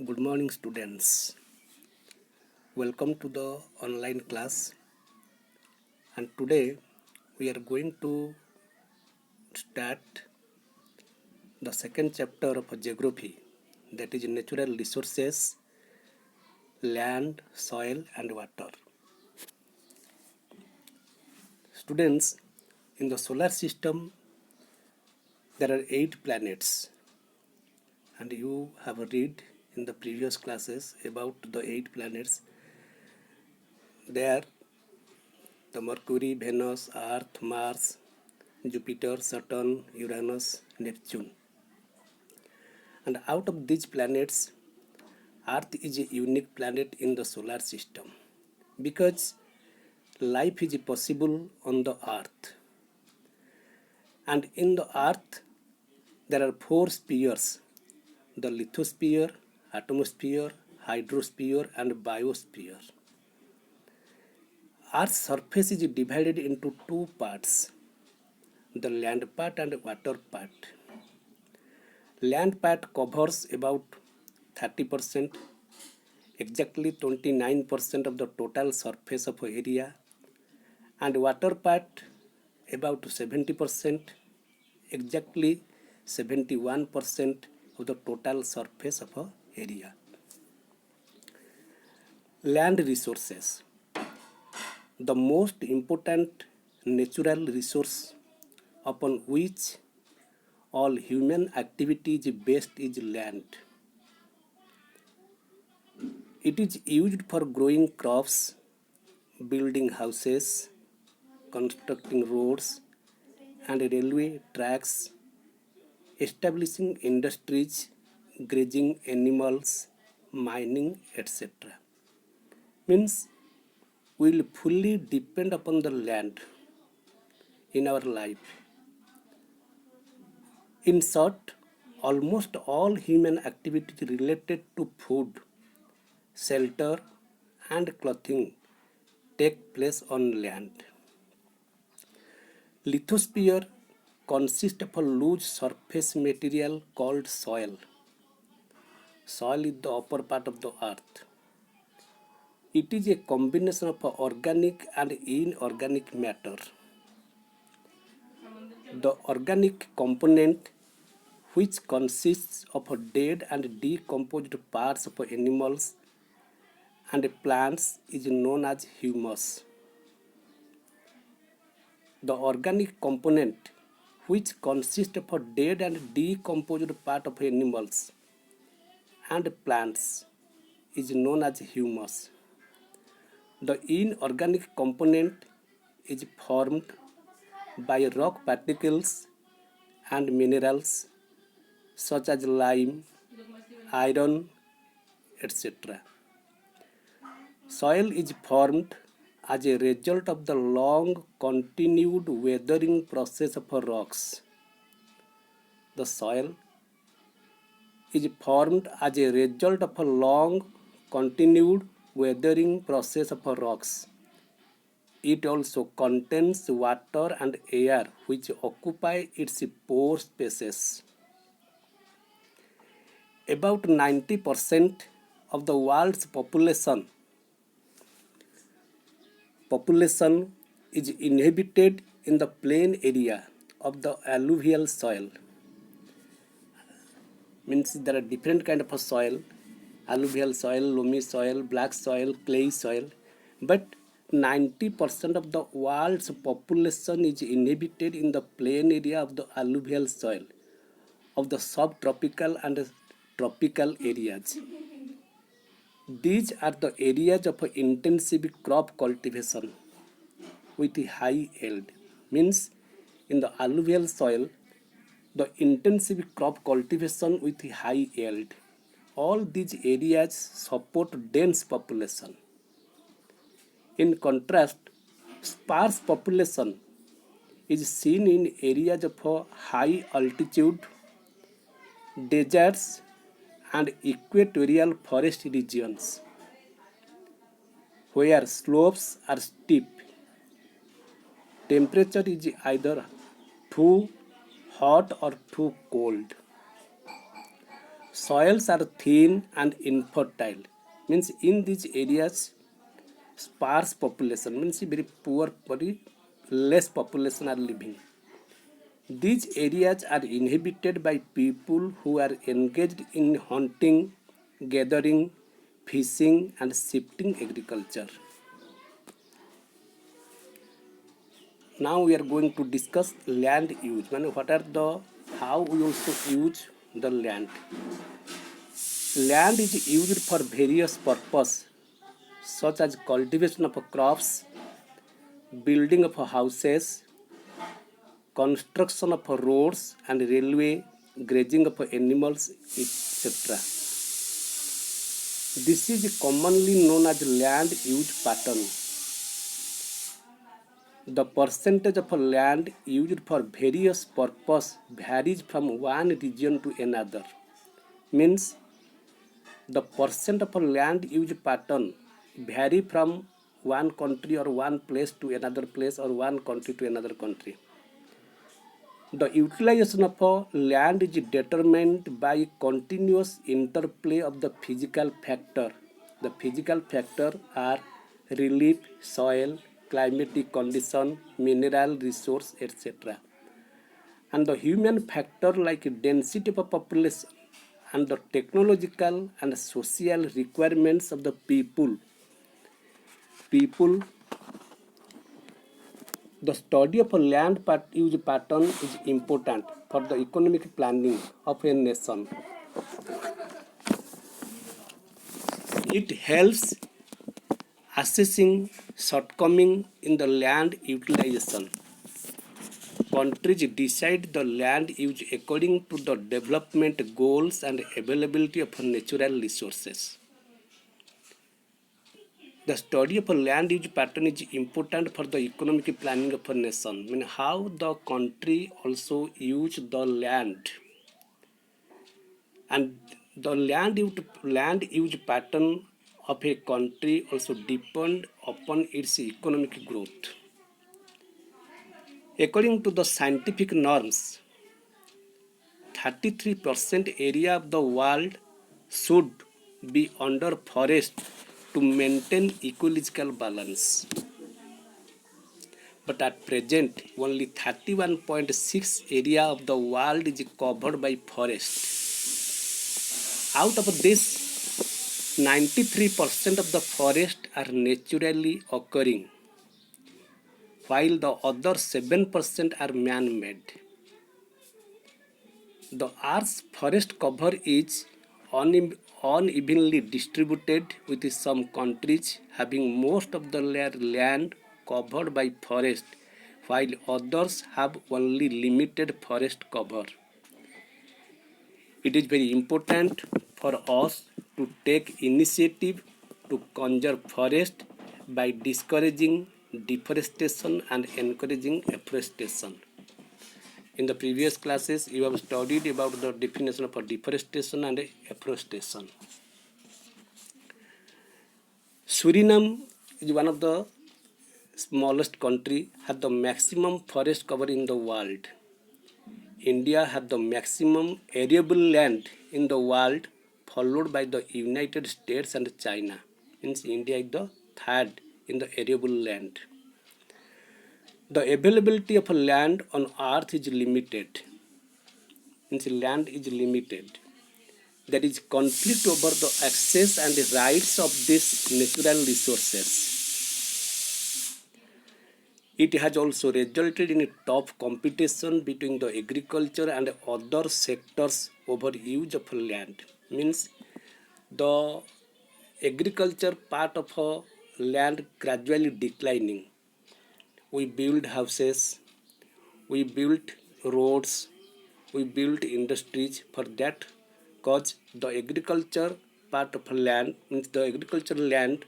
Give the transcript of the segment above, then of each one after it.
Good morning, students. Welcome to the online class. And today we are going to start the second chapter of geography, that is natural resources, land, soil, and water. Students, in the solar system, there are 8 planets, and you have read in the previous classes about the 8 planets. They are the Mercury, Venus, Earth, Mars, Jupiter, Saturn, Uranus, Neptune. And out of these planets, Earth is a unique planet in the solar system because life is possible on the Earth. And in the Earth, there are 4 spheres: the lithosphere, atmosphere, hydrosphere, and biosphere. Earth's surface is divided into 2 parts: the land part and water part. Land part covers about 30%, exactly 29% of the total surface of area, and water part about 70%, exactly 71% of the total surface of area. Land resources. The most important natural resource upon which all human activity is based is land. It is used for growing crops, building houses, constructing roads and railway tracks, establishing industries, grazing animals, mining, etc. Means we will fully depend upon the land in our life. In short, almost all human activities related to food, shelter, and clothing take place on land. Lithosphere consists of a loose surface material called soil. Soil is the upper part of the earth. It is a combination of organic and inorganic matter. The organic component, which consists of dead and decomposed parts of animals and plants, is known as humus. The organic component, which consists of dead and decomposed part of animals and plants, is known as humus. The inorganic component is formed by rock particles and minerals such as lime, iron, etc. Soil is formed as a result of the long continued weathering process of rocks. The soil is formed as a result of a long continued weathering process of rocks. It also contains water and air which occupy its pore spaces. About 90% of the world's population is inhabited in the plain area of the alluvial soil. Means there are different kind of a soil: alluvial soil, loamy soil, black soil, clay soil. But 90% of the world's population is inhabited in the plain area of the alluvial soil of the subtropical and tropical areas. These are the areas of intensive crop cultivation with high yield. Means in the alluvial soil, the intensive crop cultivation with high yield. All these areas support dense population. In contrast, sparse population is seen in areas of high altitude, deserts, and equatorial forest regions, where slopes are steep. Temperature is either too hot or too cold. soils are thin and infertile, means in these areas sparse population, means very poor, very less population are living. These areas are inhabited by people who are engaged in hunting, gathering, fishing, and shifting agriculture. Now we are going to discuss land use. What are the how we also use the land. Land is used for various purposes such as cultivation of crops, building of houses, construction of roads and railway, grazing of animals, etc. This is commonly known as land use pattern. The percentage of land used for various purposes varies from one region to another. Means the percent of land use pattern vary from one country or one place to another place or one country to another country. The utilization of land is determined by continuous interplay of the physical factor. The physical factor are relief, soil, climatic condition, mineral resource, etc. And the human factor like density of a population and the technological and social requirements of the people. The study of a land use pattern is important for the economic planning of a nation. It helps assessing shortcoming in the land utilization. Countries decide the land use according to the development goals and availability of natural resources. The study of a land use pattern is important for the economic planning of a nation. I mean, how the country also use the land, and the land use pattern of a country also depend upon its economic growth. According to the scientific norms, 33% area of the world should be under forest to maintain ecological balance. But at present, only 31.6 area of the world is covered by forest. Out of this, 93% of the forest are naturally occurring, while the other 7% are man-made. The Earth's forest cover is unevenly distributed, with some countries having most of their land covered by forest, while others have only limited forest cover. It is very important for us to take initiative to conserve forest by discouraging deforestation and encouraging afforestation. In the previous classes, you have studied about the definition of deforestation and afforestation. Suriname is one of the smallest country, has the maximum forest cover in the world. India has the maximum arable land in the world, followed by the United States and China. Means India is the third in the arable land. The availability of land on earth is limited. Means land is limited. There is conflict over the access and the rights of these natural resources. It has also resulted in a tough competition between the agriculture and other sectors over use of land. Means the agriculture part of land gradually declining. We build houses, we build roads, we build industries. For that cause, the agriculture part of land, means the agricultural land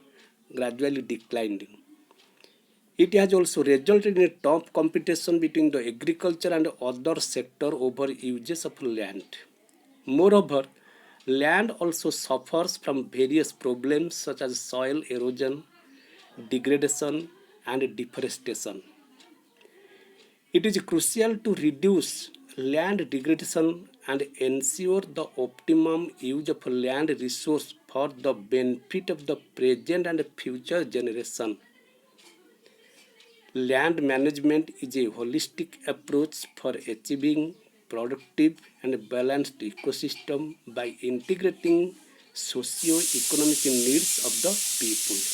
gradually declining. It has also resulted in a tough competition between the agriculture and other sector over uses of land. Moreover, land also suffers from various problems such as soil erosion, degradation, and deforestation. It is crucial to reduce land degradation and ensure the optimum use of land resource for the benefit of the present and future generation. Land management is a holistic approach for achieving productive and balanced ecosystem by integrating socio-economic needs of the people.